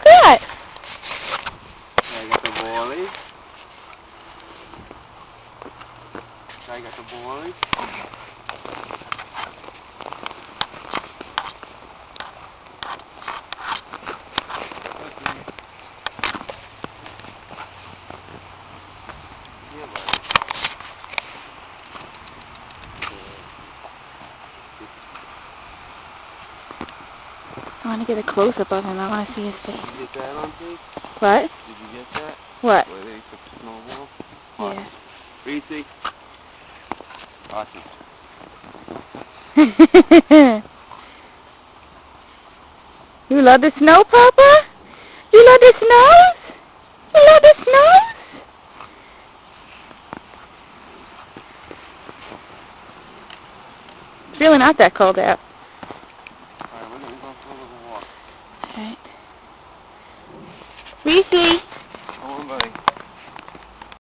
What's that? I got the boilies. I got the boilies. Yeah, buddy. I want to get a close-up of him. I want to see his face. Did you get that on tape? What? Did you get that? What? Where they took the snowball? Yeah. Reese? Awesome. You love the snow, Papa? You love the snows? You love the snows? It's really not that cold out. Alright, we're going to go for a little walk. Alright. Reese!